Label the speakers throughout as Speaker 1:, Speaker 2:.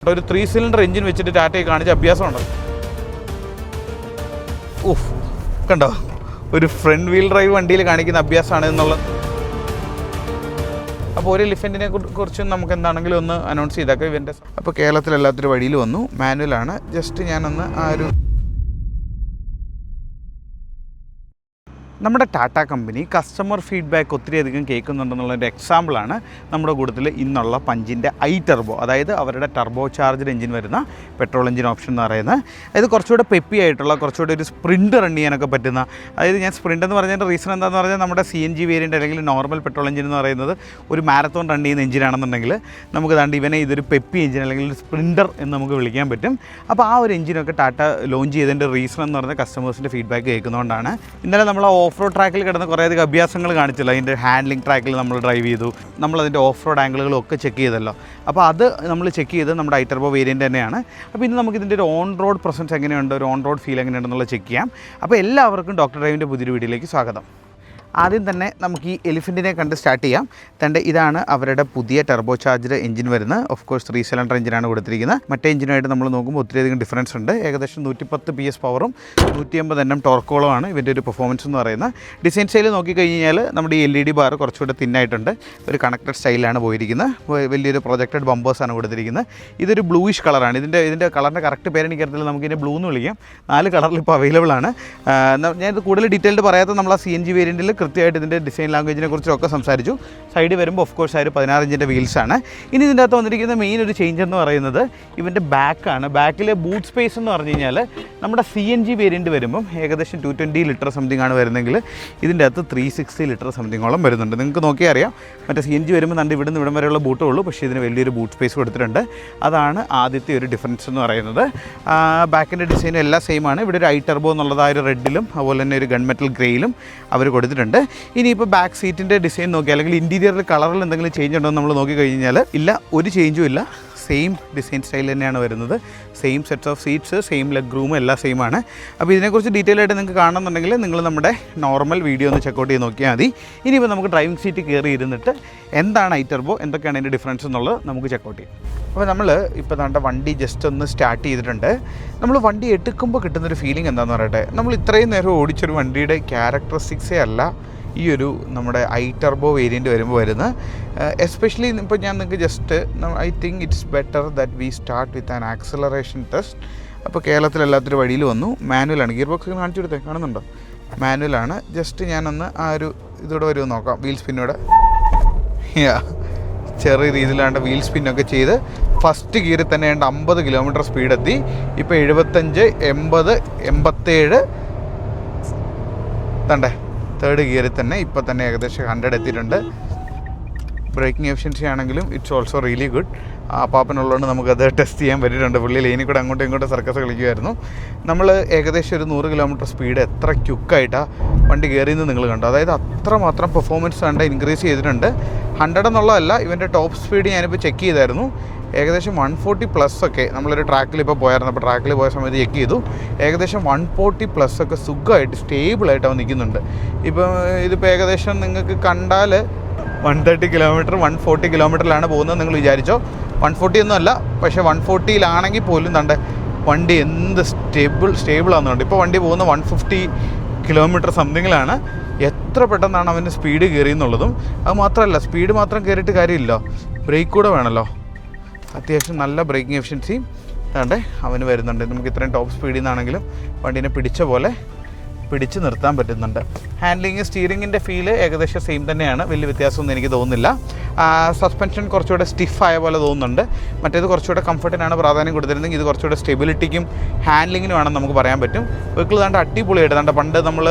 Speaker 1: ഒരു 3 cylinder engine വെച്ചിട്ട് ടാറ്റയെ കാണിച്ച അഭ്യാസമുണ്ട്. ഓഹ് കണ്ടോ, ഒരു ഫ്രണ്ട് വീൽ ഡ്രൈവ് വണ്ടിയിൽ കാണിക്കുന്ന അഭ്യാസമാണ് എന്നുള്ളത്. അപ്പോൾ ഒരു എലിഫൻറ്റിനെ കുറിച്ച് നമുക്ക് എന്താണെങ്കിലും ഒന്ന് അനൗൺസ് ചെയ്തേക്കാം ഇവൻ്റെ. അപ്പോൾ കേരളത്തിലെല്ലാത്തൊരു വഴിയിൽ വന്നു, മാനുവലാണ്. ജസ്റ്റ് ഞാനൊന്ന് ആ ഒരു നമ്മുടെ ടാറ്റ കമ്പനി കസ്റ്റമർ ഫീഡ്ബാക്ക് ഒത്തിരിയധികം കേൾക്കുന്നുണ്ടെന്നുള്ളൊരു എക്സാമ്പിളാണ് നമ്മുടെ കൂട്ടത്തിൽ ഇന്നുള്ള പഞ്ചിൻ്റെ ഐ ടർബോ, അതായത് അവരുടെ ടർബോ ചാർജ്ഡ് എഞ്ചിൻ വരുന്ന പെട്രോൾ എഞ്ചിൻ ഓപ്ഷൻ എന്ന് പറയുന്നത്. അതായത് കുറച്ചുകൂടെ പെപ്പി ആയിട്ടുള്ള, കുറച്ചുകൂടെ ഒരു സ്പ്രിൻ്റ് റൺ ചെയ്യാനൊക്കെ പറ്റുന്ന, അതായത് ഞാൻ സ്പ്രിൻ്റ് എന്ന് പറഞ്ഞതിൻ്റെ റീസൺ എന്താണെന്ന് പറഞ്ഞാൽ നമ്മുടെ CNG വേരിയൻ്റ് അല്ലെങ്കിൽ നോർമൽ പെട്രോൾ എഞ്ചിൻ എന്ന് പറയുന്നത് ഒരു മാരത്തോൺ റൺ ചെയ്യുന്ന എഞ്ചിനാണെന്നുണ്ടെങ്കിൽ നമുക്ക് താണ്ട് ഇവനെ ഇതൊരു പെപ്പി എഞ്ചിൻ അല്ലെങ്കിൽ ഒരു സ്പ്രിൻ്റർ എന്ന് നമുക്ക് വിളിക്കാൻ പറ്റും. അപ്പോൾ ആ ഒരു എഞ്ചിനൊക്കെ ടാറ്റ ലോഞ്ച് ചെയ്തതിൻ്റെ റീസൺ എന്ന് പറഞ്ഞാൽ കസ്റ്റമേഴ്സിൻ്റെ ഫീഡ്ബാക്ക് കേൾക്കുന്നതുകൊണ്ടാണ്. ഇന്നലെ നമ്മൾ ഓഫ് റോഡ് ട്രാക്കിൽ കിടന്ന് കുറേയധികം അഭ്യാസങ്ങൾ കാണിച്ചില്ല. അതിൻ്റെ ഹാൻഡ്ലിംഗ് ട്രാക്കിൽ നമ്മൾ ഡ്രൈവ് ചെയ്തു, നമ്മളതിൻ്റെ ഓഫ് റോഡ് ആംഗിളുകളും ഒക്കെ ചെക്ക് ചെയ്തല്ലോ. അപ്പോൾ അത് നമ്മൾ ചെക്ക് ചെയ്ത് നമ്മുടെ ഐ ടർബോ വേരിയൻ്റ് തന്നെയാണ്. അപ്പോൾ ഇന്ന് നമുക്ക് ഇതിൻ്റെ ഒരു ഓൺ റോഡ് പ്രസൻസ് എങ്ങനെയുണ്ട്, ഒരു ഓൺ റോഡ് ഫീൽ എങ്ങനെയുണ്ടെന്നുള്ളത് ചെക്ക് ചെയ്യാം. അപ്പോൾ എല്ലാവർക്കും ഡോക്ടർ ഡ്രൈവിൻ്റെ പുതിയൊരു വീഡിയോയിലേക്ക് സ്വാഗതം. ആദ്യം തന്നെ നമുക്ക് ഈ എലിഫൻറ്റിനെ കണ്ട് സ്റ്റാർട്ട് ചെയ്യാം. തൻ്റെ ഇതാണ് അവരുടെ പുതിയ ടർബോ ചാർജ്ഡ് എഞ്ചിൻ വരുന്നത്. ഓഫ് കോഴ്സ് 3 സിലിണ്ടർ എഞ്ചിനാണ് കൊടുത്തിരിക്കുന്നത്. മറ്റേ എഞ്ചിനുമായിട്ട് നമ്മൾ നോക്കുമ്പോൾ ഒത്തിരിയധികം ഡിഫറൻസ് ഉണ്ട്. ഏകദേശം 110 PS പവറും 150 Nm ടോർക്കോളുമാണ് ഇവൻ്റെ ഒരു പെർഫോമൻസ് എന്ന് പറയുന്നത്. ഡിസൈൻ സ്റ്റൈൽ നോക്കിക്കഴിഞ്ഞാൽ നമ്മുടെ ഈ LED ബാർ കുറച്ചുകൂടെ തിന്നായിട്ടുണ്ട്. ഒരു കണക്റ്റഡ് സ്റ്റൈലാണ് പോയിരിക്കുന്നത്. വലിയൊരു പ്രൊജക്റ്റഡ് ബമ്പേഴ്സാണ് കൊടുത്തിരിക്കുന്നത്. ഇതൊരു ബ്ലൂയിഷ് കളറാണ്. ഇതിൻ്റെ കളറിൻ്റെ കറക്റ്റ് പേര് എനിക്കറിയത്തില്ല, നമുക്കിതിനെ ബ്ലൂ എന്ന് വിളിക്കാം. 4 കളറിൽ ഇപ്പോൾ അവൈലബിൾ ആണ്. ഞാനിത് കൂടുതൽ ഡീറ്റെയിൽഡ് പറയാത്ത നമ്മൾ ആ CNG വേരിയൻറ്റിൽ കൃത്യമായിട്ട് ഇതിൻ്റെ ഡിസൈൻ ലാംഗ്വേജിനെ കുറിച്ചൊക്കെ സംസാരിച്ചു. സൈഡ് വരുമ്പോൾ ഓഫ് കോഴ്സ് ആ ഒരു 16 ഇഞ്ചിൻ്റെ വീൽസാണ്. ഇനി ഇതിൻ്റെ അകത്ത് വന്നിരിക്കുന്ന മെയിൻ ഒരു ചേഞ്ച് എന്ന് പറയുന്നത് ഇവൻ്റെ ബാക്കാണ്. ബാക്കിലെ ബൂട്ട് സ്പേസ് എന്ന് പറഞ്ഞു കഴിഞ്ഞാൽ നമ്മുടെ CNG വേരിയൻറ്റ് വരുമ്പം ഏകദേശം 220 ലിറ്റർ സംതിങ് ആണ് വരുന്നതെങ്കിൽ ഇതിൻ്റെ അകത്ത് 360 ലിറ്റർ സംതിങ്ങോളം വരുന്നുണ്ട്. നിങ്ങൾക്ക് നോക്കിയാൽ അറിയാം. മറ്റേ CNG വരുമ്പോൾ നമ്മുടെ ഇവിടുന്ന് ഇവിടം വരെയുള്ള ബൂട്ടേ ഉള്ളൂ, പക്ഷേ ഇതിന് വലിയൊരു ബൂട്ട് സ്പേസ് കൊടുത്തിട്ടുണ്ട്. അതാണ് ആദ്യത്തെ ഒരു ഡിഫറൻസ് എന്ന് പറയുന്നത്. ബാക്കിൻ്റെ ഡിസൈനും എല്ലാം സെയിം ആണ്. ഇവിടെ ഒരു ഐ ടർബോ എന്നുള്ളത് ആ ഒരു റെഡിലും അതുപോലെ തന്നെ ഒരു ഗൺ മെറ്റൽ ഗ്രേയിലും അവർ കൊടുത്തിട്ടുണ്ട്. ഇനിയിപ്പോൾ ബാക്ക് സീറ്റിൻ്റെ ഡിസൈൻ നോക്കി അല്ലെങ്കിൽ ഇൻറ്റീരിയറിൽ കളറിൽ എന്തെങ്കിലും ചേഞ്ച് ഉണ്ടോ എന്ന് നമ്മൾ നോക്കിക്കഴിഞ്ഞാൽ ഇല്ല, ഒരു ചേഞ്ചും ഇല്ല. സെയിം ഡിസൈൻ സ്റ്റൈൽ തന്നെയാണ് വരുന്നത്. Same sets of seats, same leg റൂമും എല്ലാം സെയിം ആണ്. അപ്പോൾ ഇതിനെക്കുറിച്ച് ഡീറ്റെയിൽ ആയിട്ട് നിങ്ങൾക്ക് കാണണമെന്നുണ്ടെങ്കിൽ നിങ്ങൾ നമ്മുടെ നോർമൽ വീഡിയോ ഒന്ന് ചെക്കൗട്ട് ചെയ്ത് നോക്കിയാൽ മതി. ഇനിയിപ്പോൾ നമുക്ക് ഡ്രൈവിംഗ് സീറ്റ് കയറി ഇരുന്നിട്ട് എന്താണ് ഐ ടർബോ, എന്തൊക്കെയാണ് അതിൻ്റെ ഡിഫറൻസ് എന്നുള്ളത് നമുക്ക് ചെക്കൗട്ട് ചെയ്യാം. അപ്പോൾ നമ്മൾ ഇപ്പോൾ നമ്മുടെ വണ്ടി ജസ്റ്റ് ഒന്ന് സ്റ്റാർട്ട് ചെയ്തിട്ടുണ്ട്. നമ്മൾ വണ്ടി എടുക്കുമ്പോൾ കിട്ടുന്നൊരു ഫീലിംഗ് എന്താണെന്ന് പറയട്ടെ, നമ്മൾ ഇത്രയും നേരം ഓടിച്ചൊരു വണ്ടിയുടെ ക്യാരക്ടറിസ്റ്റിക്സേ അല്ല ഈ ഒരു നമ്മുടെ ഐ ടർബോ വേരിയൻറ്റ് വരുമ്പോൾ വരുന്നത്. എസ്പെഷ്യലി ഇപ്പോൾ ഞാൻ നിങ്ങൾക്ക് just I think it's better that we start with an acceleration test. അപ്പോൾ കേരളത്തിലെല്ലാത്തൊരു വഴിയിൽ വന്നു. മാനുവലാണ്. ഗിയർ ബോക്സ് കാണിച്ചു കൊടുത്തേ, കാണുന്നുണ്ടോ? മാനുവലാണ്. ജസ്റ്റ് ഞാനൊന്ന് ആ ഒരു ഇതോടെ വരുമെന്ന് നോക്കാം. വീൽ സ്പിന്നോടെ ചെറിയ രീതിയിലാണ്ട് വീൽ സ്പിന്നൊക്കെ ചെയ്ത് ഫസ്റ്റ് ഗിയറിൽ തന്നെ 50 കിലോമീറ്റർ സ്പീഡെത്തി. ഇപ്പോൾ 75, 80, 87 തണ്ടേ തേർഡ് ഗിയറിൽ തന്നെ ഇപ്പോൾ തന്നെ ഏകദേശം 100 എത്തിയിട്ടുണ്ട്. ബ്രേക്കിംഗ് എഫിഷ്യൻസി ആണെങ്കിലും ഇറ്റ്സ് ഓൾസോ റിയലി ഗുഡ്. ആ പാപ്പനുള്ളതുകൊണ്ട് നമുക്കത് ടെസ്റ്റ് ചെയ്യാൻ പറ്റിയിട്ടുണ്ട്. പുള്ളി ലൈനിൽ കൂടെ അങ്ങോട്ടും ഇങ്ങോട്ടും സർക്കസ് കളിക്കുമായിരുന്നു. നമ്മൾ ഏകദേശം ഒരു 100 കിലോമീറ്റർ സ്പീഡ് എത്ര ക്യുക്കായിട്ടാണ് വണ്ടി കയറിയെന്ന് നിങ്ങൾ കണ്ടു. അതായത് അത്രമാത്രം പെർഫോമൻസ് കണ്ട് ഇൻക്രീസ് ചെയ്തിട്ടുണ്ട്. 100 എന്നുള്ളതല്ല, ഇവൻ്റെ ടോപ്പ് സ്പീഡ് ഞാനിപ്പോൾ ചെക്ക് ചെയ്തായിരുന്നു. ഏകദേശം 140+ ഒക്കെ നമ്മളൊരു ട്രാക്കിൽ ഇപ്പോൾ പോയായിരുന്നു. അപ്പോൾ ട്രാക്കിൽ പോയ സമയത്ത് ചെക്ക് ചെയ്തു. ഏകദേശം 140+ ഒക്കെ സുഖമായിട്ട് സ്റ്റേബിളായിട്ട് അവൻ നിൽക്കുന്നുണ്ട്. ഇപ്പോൾ ഇതിപ്പോൾ ഏകദേശം നിങ്ങൾക്ക് കണ്ടാൽ 130 കിലോമീറ്റർ 140 കിലോമീറ്ററിലാണ് പോകുന്നത് നിങ്ങൾ വിചാരിച്ചോ. 140 ഒന്നുമല്ല, പക്ഷേ 140-ലാണെങ്കിൽ പോലും തൻ്റെ വണ്ടി എന്ത് സ്റ്റേബിളാണെന്നുണ്ട്. ഇപ്പോൾ വണ്ടി പോകുന്ന 150 കിലോമീറ്റർ സംതിങ്ങിലാണ്. എത്ര പെട്ടെന്നാണ് അവൻ്റെ സ്പീഡ് കയറിയെന്നുള്ളതും. അത് മാത്രമല്ല, സ്പീഡ് മാത്രം കയറിയിട്ട് കാര്യമില്ല, ബ്രേക്ക് കൂടെ വേണമല്ലോ. അത്യാവശ്യം നല്ല ബ്രേക്കിംഗ് എഫിഷ്യൻസിയും വേണ്ടേ അവന് വരുന്നുണ്ട്. നമുക്ക് ഇത്രയും ടോപ്പ് സ്പീഡിൽ നിന്നാണെങ്കിലും വണ്ടീനെ പിടിച്ച പോലെ പിടിച്ച് നിർത്താൻ പറ്റുന്നുണ്ട്. ഹാൻഡ്ലിങ്, സ്റ്റിയറിങ്ങിൻ്റെ ഫീല് ഏകദേശം സെയിം തന്നെയാണ്. വലിയ വ്യത്യാസമൊന്നും എനിക്ക് തോന്നുന്നില്ല. സസ്പെൻഷൻ കുറച്ചുകൂടെ സ്റ്റിഫായ പോലെ തോന്നുന്നുണ്ട്. മറ്റേത് കുറച്ചുകൂടെ കംഫർട്ടിനാണ് പ്രാധാന്യം കൊടുത്തിരുന്നെങ്കിൽ ഇത് കുറച്ചുകൂടെ സ്റ്റെബിലിറ്റിക്കും ഹാൻഡ്ലിങ്ങിനും ആണെന്ന് നമുക്ക് പറയാൻ പറ്റും. വെഹിക്കിൾ താണ്ട് അടിപൊളിയായിട്ട് താണ്ട്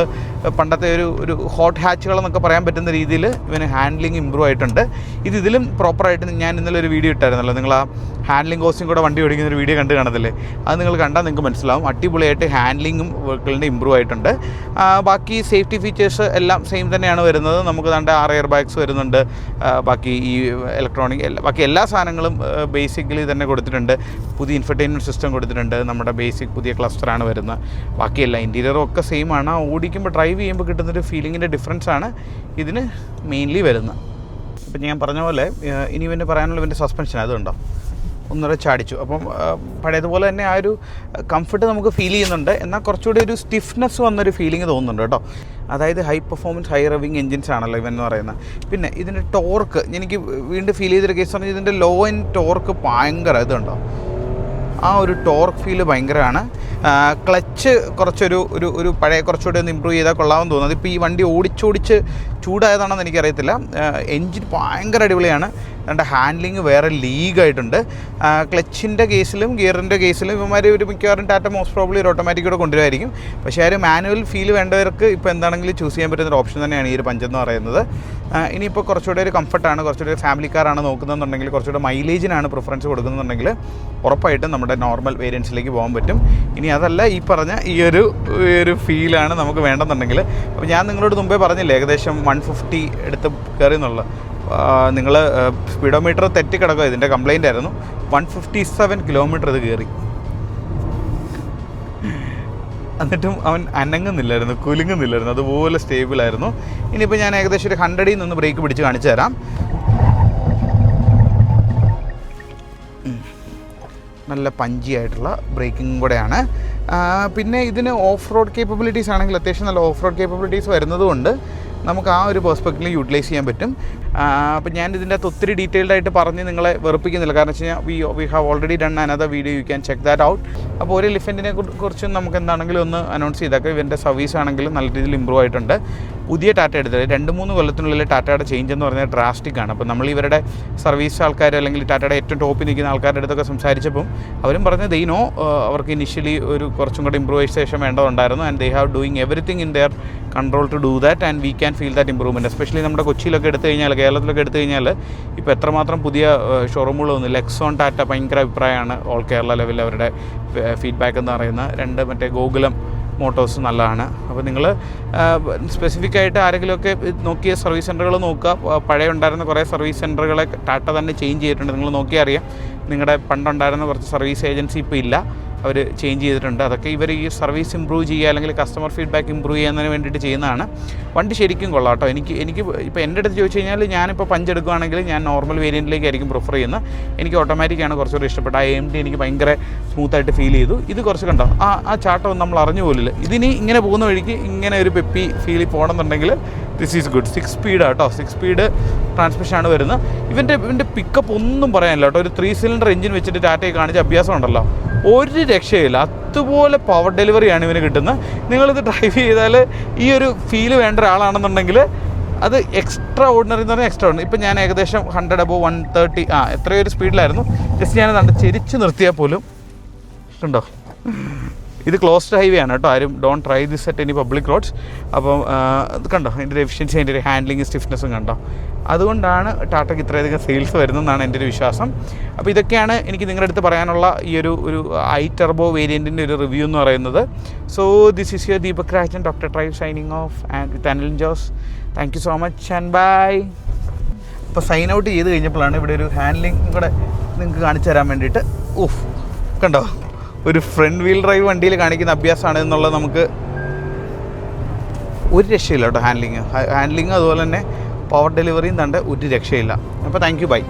Speaker 1: പണ്ടത്തെ ഒരു ഹോട്ട് ഹാച്ചുകളെന്നൊക്കെ പറയാൻ പറ്റുന്ന രീതിയിൽ ഇവന് ഹാൻഡ്ലിങ് ഇമ്പ്രൂവ് ആയിട്ടുണ്ട്. ഇതിലും പ്രോപ്പറായിട്ട് ഞാൻ ഇന്നലെ ഒരു വീഡിയോ ഇട്ടായിരുന്നല്ലോ, നിങ്ങൾ ആ ഹാൻഡ്ലിംഗ് കോസ്റ്റും കൂടെ വണ്ടി ഓടിക്കുന്നൊരു വീഡിയോ കണ്ടു കാണത്തില്ലേ, അത് നിങ്ങൾ കണ്ടാൽ നിങ്ങൾക്ക് മനസ്സിലാവും. അടിപൊളിയായിട്ട് ഹാൻഡ്ലിങ്ങും വെഹിക്കിളിൻ്റെ ഇമ്പ്രൂവ് ആയിട്ടുണ്ട്. ബാക്കി സേഫ്റ്റി ഫീച്ചേഴ്സ് എല്ലാം സെയിം തന്നെയാണ് വരുന്നത്. നമുക്ക് താണ്ട് 6 എയർ ബാഗ്സ് വരുന്നുണ്ട്. ബാക്കി ഈ ഇലക്ട്രോണിക് ബാക്കി എല്ലാ സാധനങ്ങളും ബേസിക്കലി തന്നെ കൊടുത്തിട്ടുണ്ട്. പുതിയ ഇൻഫർടൈൻമെൻറ്റ് സിസ്റ്റം കൊടുത്തിട്ടുണ്ട്. നമ്മുടെ ബേസിക് പുതിയ ക്ലസ്റ്ററാണ് വരുന്നത്. ബാക്കിയെല്ലാം ഇൻറ്റീരിയറും ഒക്കെ സെയിം ആണ്. ഓടിക്കുമ്പോൾ ഡ്രൈവ് ചെയ്യുമ്പോൾ കിട്ടുന്നൊരു ഫീലിങ്ങിൻ്റെ ഡിഫറൻസാണ് ഇതിന് മെയിൻലി വരുന്നത്. ഇപ്പം ഞാൻ പറഞ്ഞ പോലെ ഇനി ഇവൻ്റെ പറയാനുള്ള ഇവൻ്റെ സസ്പെൻഷൻ അതുണ്ടോ, ഒന്നുകൂടെ ചാടിച്ചു. അപ്പം പഴയതുപോലെ തന്നെ ആ ഒരു കംഫർട്ട് നമുക്ക് ഫീൽ ചെയ്യുന്നുണ്ട്. എന്നാൽ കുറച്ചുകൂടി ഒരു സ്റ്റിഫ്നെസ് വന്നൊരു ഫീലിംഗ് തോന്നുന്നുണ്ട് കേട്ടോ. അതായത് high performance high revving engines ആണല്ലോ ഇവൻ പറയുന്നത്. പിന്നെ ഇതിൻ്റെ ടോർക്ക് എനിക്ക് വീണ്ടും ഫീൽ ചെയ്തൊരു കേസ് പറഞ്ഞാൽ ഇതിൻ്റെ ലോ എൻഡ് ടോർക്ക് ഭയങ്കര ഇതുണ്ടോ, ആ ഒരു ടോർക്ക് ഫീല് ഭയങ്കരമാണ്. ക്ലച്ച് കുറച്ചൊരു ഒരു ഒരു പഴയ കുറച്ചുകൂടി ഒന്ന് ഇമ്പ്രൂവ് ചെയ്താൽ കൊള്ളാമെന്ന് തോന്നുന്നത്. ഇപ്പോൾ ഈ വണ്ടി ഓടിച്ചോടിച്ച് ചൂടായതാണെന്ന് എനിക്കറിയത്തില്ല. എൻജിൻ ഭയങ്കര അടിപൊളിയാണ്. അതിൻ്റെ ഹാൻഡ്ലിങ് വേറെ ലീഗായിട്ടുണ്ട്. ക്ലച്ചിൻ്റെ കേസിലും ഗിയറിൻ്റെ കേസിലും ഇവന്മാർ ഒരു മിക്കവാറും ടാറ്റ മോസ്റ്റ് പ്രോബ്ലി ഒരു ഓട്ടോമാറ്റിക്കൂടെ കൊണ്ടുവരുമായിരിക്കും. പക്ഷേ ആ ഒരു മാനുവൽ ഫീൽ വേണ്ടവർക്ക് ഇപ്പോൾ എന്താണെങ്കിലും ചൂസ് ചെയ്യാൻ പറ്റുന്നൊരു ഓപ്ഷൻ തന്നെയാണ് ഈ ഒരു പഞ്ച് എന്ന് പറയുന്നത്. ഇനിയിപ്പോൾ കുറച്ചുകൂടെ ഒരു കംഫർട്ടാണ്, കുറച്ചുകൂടി ഒരു ഫാമിലി കാറാണ് നോക്കുന്നതെന്നുണ്ടെങ്കിൽ, കുറച്ചുകൂടെ മൈലേജിനാണ് പ്രിഫറൻസ് കൊടുക്കുന്നുണ്ടെങ്കിൽ ഉറപ്പായിട്ടും നമ്മുടെ നോർമൽ വേരിയൻസിലേക്ക് പോകാൻ പറ്റും. ഇനി അതല്ല ഈ പറഞ്ഞ ഈ ഒരു ഫീലാണ് നമുക്ക് വേണ്ടെന്നുണ്ടെങ്കിൽ, അപ്പോൾ ഞാൻ നിങ്ങളോട് മുമ്പേ പറഞ്ഞില്ലേ ഏകദേശം 150 എടുത്ത് കയറി എന്നുള്ളത്. നിങ്ങൾ സ്പീഡോമീറ്റർ തെറ്റിക്കിടക്കുക, ഇതിൻ്റെ കംപ്ലയിൻ്റ് ആയിരുന്നു. 157 കിലോമീറ്റർ ഇത് കയറി, എന്നിട്ടും അവൻ അനങ്ങുന്നില്ലായിരുന്നു, കുലുങ്ങുന്നില്ലായിരുന്നു, അതുപോലെ സ്റ്റേബിളായിരുന്നു. ഇനിയിപ്പോൾ ഞാൻ ഏകദേശം ഒരു 100ൽ നിന്ന് ബ്രേക്ക് പിടിച്ച് കാണിച്ചു തരാം. നല്ല പഞ്ചി ആയിട്ടുള്ള ബ്രേക്കിംഗ് കൂടെയാണ്. പിന്നെ ഇതിന് ഓഫ് റോഡ് കേപ്പബിലിറ്റീസ് ആണെങ്കിൽ അത്യാവശ്യം നല്ല ഓഫ് റോഡ് കേപ്പബിലിറ്റീസ് വരുന്നതുകൊണ്ട് നമുക്ക് ആ ഒരു പെർസ്പെക്റ്റീവിൽ യൂട്ടിലൈസ് ചെയ്യാൻ പറ്റും. അപ്പോൾ ഞാൻ ഇതിൻ്റെ അകത്ത് ഒത്തിരി ഡീറ്റെയിൽഡ് ആയിട്ട് പറഞ്ഞ് നിങ്ങളെ വെറുപ്പിക്കുന്നില്ല. കാരണം വെച്ച് കഴിഞ്ഞാൽ we have already done another video, you can check that out. അപ്പോൾ ഒരു എലിഫൻറ്റിനെ കുറിച്ചും നമുക്ക് എന്താണെങ്കിലും ഒന്ന് അനൗൺസ് ചെയ്തേക്കാം. ഇവൻ്റെ സർവീസ് ആണെങ്കിലും നല്ല രീതിയിൽ ഇമ്പ്രൂവ് ആയിട്ടുണ്ട്. പുതിയ ടാറ്റ എടുത്തത് 2-3 കൊല്ലത്തിനുള്ളിൽ ടാറ്റയുടെ ചേഞ്ച് എന്ന് പറഞ്ഞാൽ ഡ്രാസ്റ്റിക് ആണ്. അപ്പോൾ നമ്മൾ ഇവരുടെ സർവീസ് ആൾക്കാർ അല്ലെങ്കിൽ ടാറ്റയുടെ ഏറ്റവും ടോപ്പിൽ നിൽക്കുന്ന ആൾക്കാരുടെ അടുത്തൊക്കെ സംസാരിച്ചപ്പം അവരും പറഞ്ഞത് ദേ നോ അവർക്ക് ഇനിഷ്യലി ഒരു കുറച്ചും കൂടെ ഇമ്പ്രൂവൈസേഷൻ വേണ്ടതുണ്ടായിരുന്നു. And they have doing everything in their control to do that and we can feel that improvement. Especially നമ്മുടെ കൊച്ചിയിലൊക്കെ എടുത്തു കഴിഞ്ഞാൽ, കേരളത്തിലൊക്കെ എടുത്തു കഴിഞ്ഞാൽ ഇപ്പോൾ എത്രമാത്രം പുതിയ ഷോറൂമുകൾ വന്നു. ലെക്സോൺ ടാറ്റ ഭയങ്കര അഭിപ്രായമാണ് ഓൾ കേരള ലെവലിൽ അവരുടെ ഫീഡ്ബാക്ക് എന്ന് പറയുന്നത്. 2 മറ്റേ ഗോകുലം മോട്ടോഴ്സ് നല്ലതാണ്. അപ്പോൾ നിങ്ങൾ സ്പെസിഫിക് ആയിട്ട് ആരെങ്കിലുമൊക്കെ നോക്കിയ സർവീസ് സെൻ്ററുകൾ നോക്കുക. പഴയ ഉണ്ടായിരുന്ന കുറേ സർവീസ് സെൻ്ററുകളെ ടാറ്റ തന്നെ ചേഞ്ച് ചെയ്തിട്ടുണ്ട്. നിങ്ങൾ നോക്കിയാൽ അറിയാം. നിങ്ങളുടെ പണ്ടുണ്ടായിരുന്ന കുറച്ച് സർവീസ് ഏജൻസി ഇപ്പോൾ ഇല്ല, അവർ ചേഞ്ച് ചെയ്തിട്ടുണ്ട്. അതൊക്കെ ഇവർ ഈ സർവീസ് ഇമ്പ്രൂവ് ചെയ്യുക അല്ലെങ്കിൽ കസ്റ്റമർ ഫീഡ്ബാക്ക് ഇമ്പ്രൂവ് ചെയ്യുന്നതിന് വേണ്ടിയിട്ട് ചെയ്യുന്നതാണ്. വണ്ടി ശരിക്കും കൊള്ളാം കേട്ടോ. എനിക്ക് ഇപ്പോൾ എൻ്റെ അടുത്ത് ചോദിച്ചു കഴിഞ്ഞാൽ ഞാനിപ്പോൾ പഞ്ചെടുക്കുകയാണെങ്കിൽ ഞാൻ നോർമൽ വേരിയൻറ്റിലേക്കായിരിക്കും പ്രിഫർ ചെയ്യുന്നത്. എനിക്ക് ഓട്ടോമാറ്റിക്കാണ് കുറച്ചുകൂടി ഇഷ്ടപ്പെട്ടത്. ആ AMD എനിക്ക് ഭയങ്കര സ്മൂത്തായിട്ട് ഫീൽ ചെയ്തു. ഇത് കുറച്ച് കണ്ടോ, ആ ചാട്ടം നമ്മൾ അറിഞ്ഞു പോലില്ല. ഇതിനി ഇങ്ങനെ പോകുന്ന വഴിക്ക് ഇങ്ങനെ ഒരു പെപ്പി ഫീലിൽ പോകണമെന്നുണ്ടെങ്കിൽ ദിസ് ഈസ് ഗുഡ്. 6 സ്പീഡ് കേട്ടോ, 6 സ്പീഡ് ട്രാൻസ്മിഷനാണ് വരുന്നത്. ഇവൻ്റെ പിക്കപ്പ് ഒന്നും പറയാനില്ല കേട്ടോ. ഒരു 3 സിലിണ്ടർ എഞ്ചിൻ വെച്ചിട്ട് ടാറ്റയെ കാണിച്ച അഭ്യാസം ഉണ്ടല്ലോ, ഒരു രക്ഷയില്ല. അതുപോലെ പവർ ഡെലിവറിയാണ് ഇവന് കിട്ടുന്നത്. നിങ്ങളിത് ഡ്രൈവ് ചെയ്താൽ ഈ ഒരു ഫീല് വേണ്ട ഒരാളാണെന്നുണ്ടെങ്കിൽ അത് എക്സ്ട്രാ ഓർഡിനറി എന്ന് പറഞ്ഞാൽ എക്സ്ട്രാ ഓർഡിനറി. ഇപ്പം ഞാൻ ഏകദേശം 100 above 130 എത്രയോ ഒരു സ്പീഡിലായിരുന്നു. ജസ്റ്റ് ഞാനത് ചെരിച്ച് നിർത്തിയാൽ പോലും ഉണ്ടോ, ഇത് ക്ലോസ്ഡ് ഹൈവേ ആണ് കേട്ടോ. ആരും don't try this at any public roads. അപ്പം ഇത് കണ്ടോ, അതിൻ്റെ ഒരു എഫിഷ്യൻസി, അതിൻ്റെ ഒരു ഹാൻഡ്ലിങ് സ്റ്റിഫ്നെസ്സും കണ്ടോ. അതുകൊണ്ടാണ് ടാറ്റയ്ക്ക് ഇത്രയധികം സെയിൽസ് വരുന്നതെന്നാണ് എൻ്റെ ഒരു വിശ്വാസം. അപ്പോൾ ഇതൊക്കെയാണ് എനിക്ക് നിങ്ങളുടെ അടുത്ത് പറയാനുള്ള ഈ ഒരു ഐ ടെർബോ വേരിയൻറ്റിൻ്റെ ഒരു റിവ്യൂ എന്ന് പറയുന്നത്. So this is your Deepak Rajan, doctor drive signing off and with Anil Jose. Thank you so much and bye. അപ്പോൾ സൈൻ ഔട്ട് ചെയ്ത് കഴിഞ്ഞപ്പോഴാണ് ഇവിടെ ഒരു ഹാൻഡ്ലിങ് കൂടെ നിങ്ങൾക്ക് കാണിച്ചു തരാൻ വേണ്ടിയിട്ട്. ഓഫ് കണ്ടോ, ഒരു ഫ്രണ്ട് വീൽ ഡ്രൈവ് വണ്ടിയിൽ കാണിക്കുന്ന അഭ്യാസമാണ് എന്നുള്ളത് നമുക്ക് ഒരു രക്ഷയില്ല കേട്ടോ. ഹാൻഡ്ലിങ് അതുപോലെ തന്നെ പവർ ഡെലിവറിയും തണ്ട് ഒരു രക്ഷയില്ല. അപ്പോൾ താങ്ക് യു, ബൈ.